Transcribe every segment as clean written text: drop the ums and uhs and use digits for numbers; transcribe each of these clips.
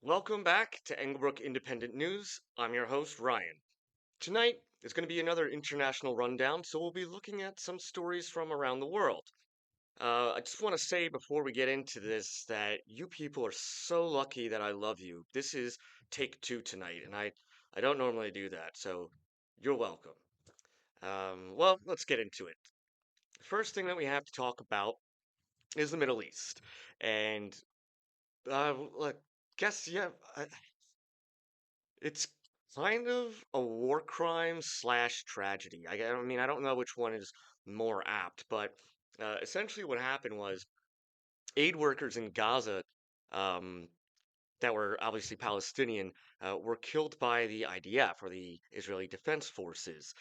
Welcome back to Engelbrook Independent News. I'm your host, Ryan. Tonight is going to be another international rundown, so we'll be looking at some stories from around the world. I just want to say before we get into this that you people are so lucky that I love you. This is take two tonight, and I don't normally do that, so you're welcome. Well, let's get into it. The first thing that we have to talk about is the Middle East. And, look, guess, yeah, it's kind of a war crime slash tragedy. I mean, I don't know which one is more apt, but essentially what happened was aid workers in Gaza um, that were obviously Palestinian were killed by the IDF or the Israeli Defense Forces.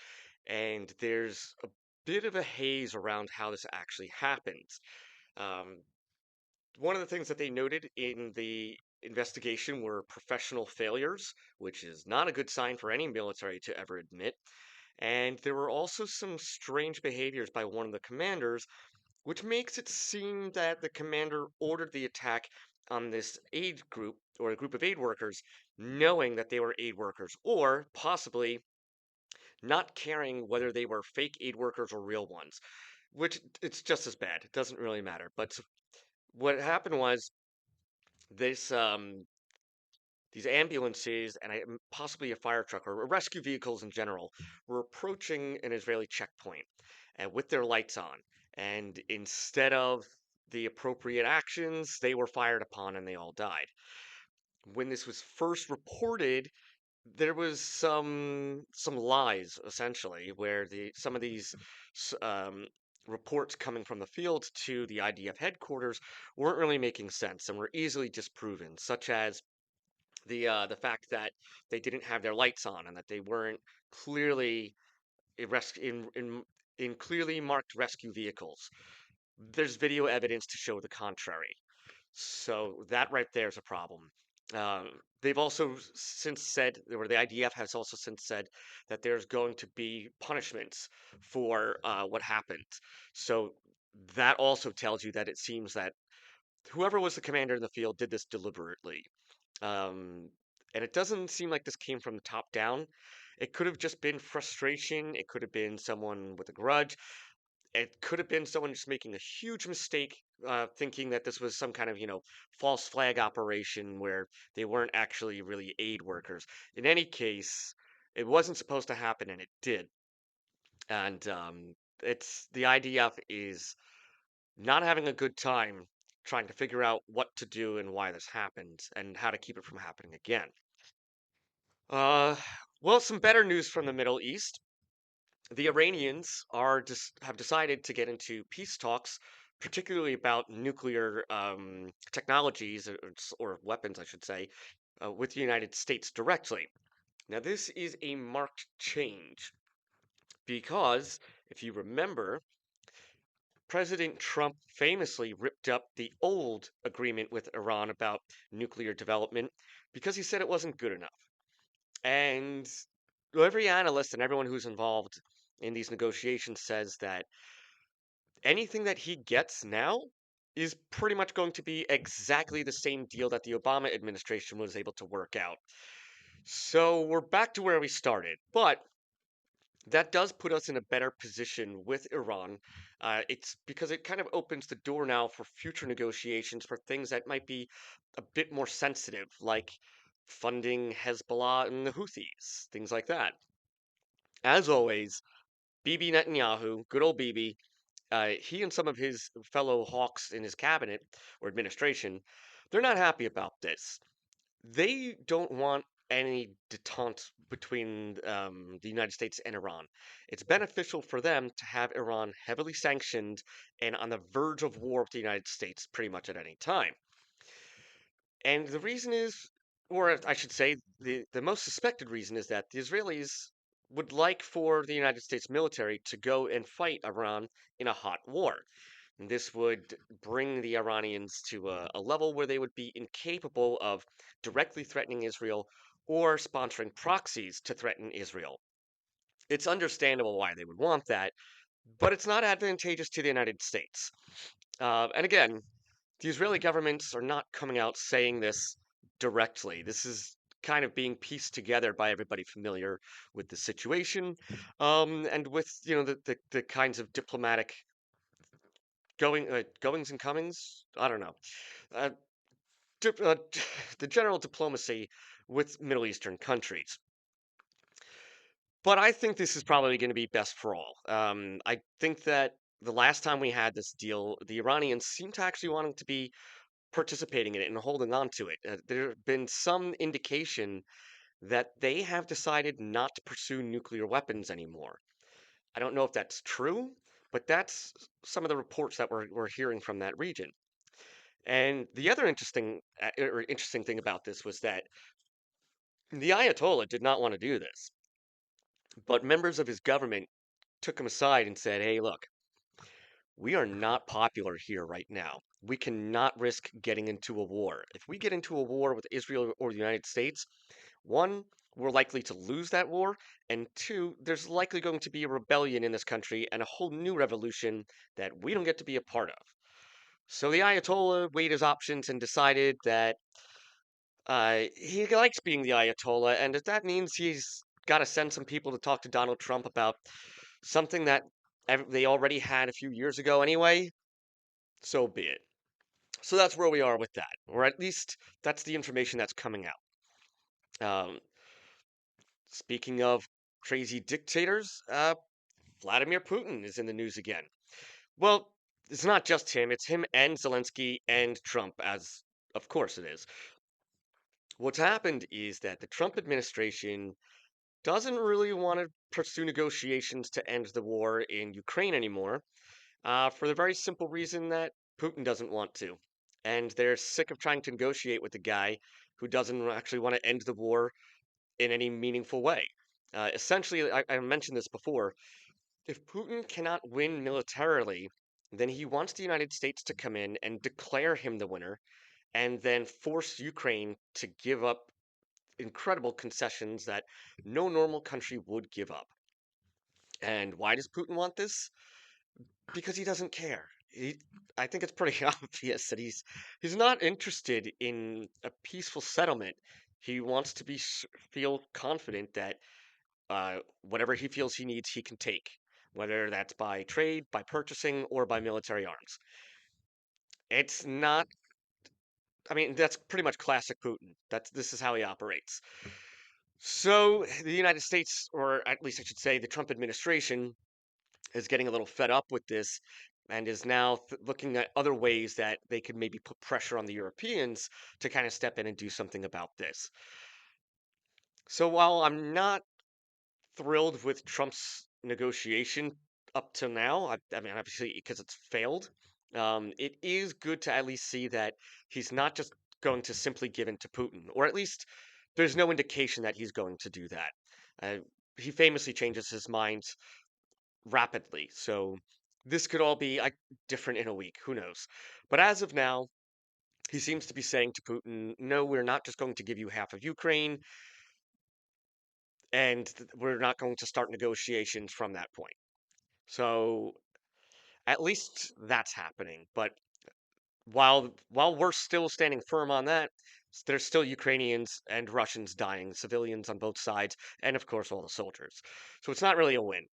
And there's a bit of a haze around how this actually happens. Um, One of the things that they noted in the investigation were professional failures, which is not a good sign for any military to ever admit. And there were also some strange behaviors by one of the commanders, which makes it seem that the commander ordered the attack on this aid group or a group of aid workers, knowing that they were aid workers, or possibly not caring whether they were fake aid workers or real ones, which it's just as bad. It doesn't really matter. But what happened was this these ambulances and possibly a fire truck or rescue vehicles in general were approaching an Israeli checkpoint with their lights on. And instead of the appropriate actions, they were fired upon and they all died. When this was first reported, there was some lies essentially where the some of these s- um, reports coming from the field to the IDF headquarters weren't really making sense and were easily disproven, such as the fact that they didn't have their lights on and that they weren't clearly in clearly marked rescue vehicles. There's video evidence to show the contrary. So that right there is a problem. They've also since said, or the IDF has also since said, that there's going to be punishments for what happened. So that also tells you that it seems that whoever was the commander in the field did this deliberately. Um, and it doesn't seem like this came from the top down. It could have just been frustration. It could have been someone with a grudge. It could have been someone just making a huge mistake, thinking that this was some kind of, false flag operation where they weren't actually really aid workers. In any case, it wasn't supposed to happen, and it did. And it's the IDF is not having a good time trying to figure out what to do and why this happened and how to keep it from happening again. Uh, well, some better news from the Middle East. The Iranians have decided to get into peace talks, particularly about nuclear technologies or weapons, I should say, with the United States directly. Now, this is a marked change because, if you remember, President Trump famously ripped up the old agreement with Iran about nuclear development because he said it wasn't good enough. And every analyst and everyone who's involved in these negotiations says that anything that he gets now is pretty much going to be exactly the same deal that the Obama administration was able to work out. So we're back to where we started. But that does put us in a better position with Iran. It's because it kind of opens the door now for future negotiations for things that might be a bit more sensitive, like funding Hezbollah and the Houthis, things like that. As always, Bibi Netanyahu, good old Bibi, he and some of his fellow hawks in his cabinet or administration, they're not happy about this. They don't want any detente between the United States and Iran. It's beneficial for them to have Iran heavily sanctioned and on the verge of war with the United States pretty much at any time. And the reason is, or I should say, the most suspected reason is that the Israelis would like for the United States military to go and fight Iran in a hot war. And this would bring the Iranians to a level where they would be incapable of directly threatening Israel or sponsoring proxies to threaten Israel. It's understandable why they would want that, but it's not advantageous to the United States. And again, the Israeli governments are not coming out saying this directly. This is kind of being pieced together by everybody familiar with the situation, and with the kinds of diplomatic goings and comings. I don't know. Uh, dip, the general diplomacy with Middle Eastern countries. But I think this is probably going to be best for all. I think that the last time we had this deal, the Iranians seem to actually wanting to be participating in it and holding on to it. There have been some indication that they have decided not to pursue nuclear weapons anymore. I don't know if that's true, but that's some of the reports that we're hearing from that region. And the other interesting thing about this was that the Ayatollah did not want to do this, but members of his government took him aside and said, "Hey, look, we are not popular here right now. We cannot risk getting into a war. If we get into a war with Israel or the United States, one, we're likely to lose that war, and two, there's likely going to be a rebellion in this country and a whole new revolution that we don't get to be a part of." So the Ayatollah weighed his options and decided that he likes being the Ayatollah, and if that means he's got to send some people to talk to Donald Trump about something that they already had a few years ago anyway, so be it. So that's where we are with that, or at least that's the information that's coming out. Um, Speaking of crazy dictators, Vladimir Putin is in the news again. Well, it's not just him, it's him and Zelensky and Trump, as of course it is. What's happened is that the Trump administration doesn't really want to pursue negotiations to end the war in Ukraine anymore, for the very simple reason that Putin doesn't want to. And they're sick of trying to negotiate with the guy who doesn't actually want to end the war in any meaningful way. Essentially, I mentioned this before. If Putin cannot win militarily, then he wants the United States to come in and declare him the winner, and then force Ukraine to give up incredible concessions that no normal country would give up. And why does Putin want this? Because he doesn't care. I think it's pretty obvious that he's not interested in a peaceful settlement. He wants to feel confident that whatever he feels he needs, he can take, whether that's by trade, by purchasing, or by military arms. It's not. I mean, that's pretty much classic Putin. This is how he operates. So the United States, or at least I should say, the Trump administration, is getting a little fed up with this and is now looking at other ways that they could maybe put pressure on the Europeans to kind of step in and do something about this. So while I'm not thrilled with Trump's negotiation up to now, I mean, obviously, because it's failed, it is good to at least see that he's not just going to simply give in to Putin, or at least there's no indication that he's going to do that. Uh, he famously changes his mind rapidly. So this could all be different in a week. Who knows? But as of now, he seems to be saying to Putin, no, we're not just going to give you half of Ukraine, and we're not going to start negotiations from that point. So at least that's happening. But while we're still standing firm on that, there's still Ukrainians and Russians dying, civilians on both sides, and of course all the soldiers. So it's not really a win.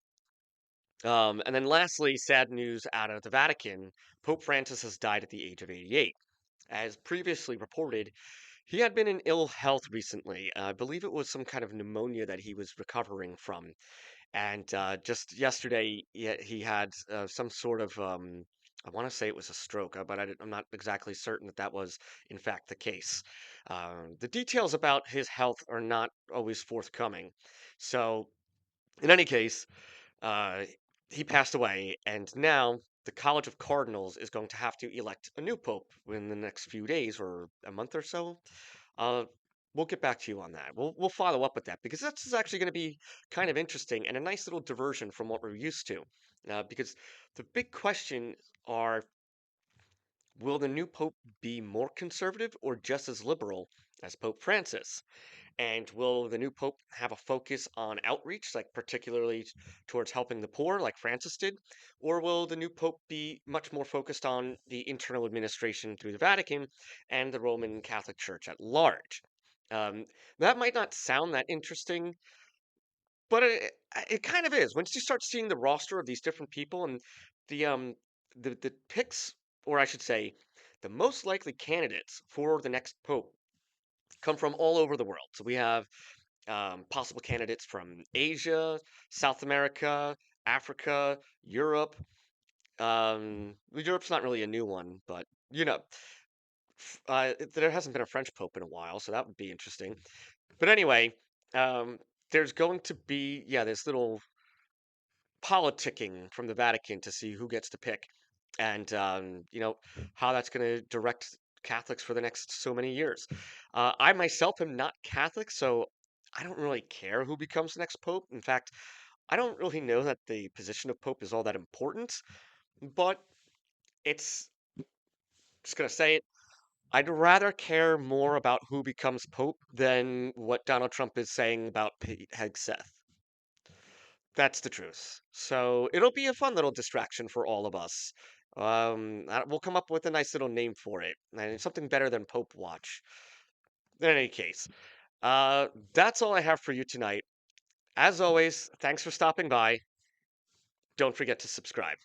And then lastly, sad news out of the Vatican. Pope Francis has died at the age of 88. As previously reported, he had been in ill health recently. I believe it was some kind of pneumonia that he was recovering from. And just yesterday, he had some sort of, I want to say it was a stroke, but I'm not exactly certain that that was in fact the case. The details about his health are not always forthcoming. So, in any case, uh, he passed away, and now the College of Cardinals is going to have to elect a new pope in the next few days or a month or so. Uh, we'll get back to you on that. We'll follow up with that because that's actually going to be kind of interesting and a nice little diversion from what we're used to. Because the big question are Will the new pope be more conservative or just as liberal as Pope Francis? And will the new pope have a focus on outreach, like particularly towards helping the poor, like Francis did? Or will the new pope be much more focused on the internal administration through the Vatican and the Roman Catholic Church at large? Um, that might not sound that interesting, but it kind of is. Once you start seeing the roster of these different people and the the picks, or I should say, the most likely candidates for the next pope come from all over the world. So we have possible candidates from Asia, South America, Africa, Europe. Europe's not really a new one, but you know, there hasn't been a French pope in a while, so that would be interesting. But anyway, um, there's going to be this little politicking from the Vatican to see who gets to pick, and how that's going to direct Catholics for the next so many years. I myself am not Catholic, so I don't really care who becomes the next pope. In fact, I don't really know that the position of pope is all that important. But it's just gonna say it. I'd rather care more about who becomes pope than what Donald Trump is saying about Pete Hegseth. That's the truth. So it'll be a fun little distraction for all of us. We'll come up with a nice little name for it, and it's something better than Pope Watch. In any case, that's all I have for you tonight. As always, thanks for stopping by. Don't forget to subscribe.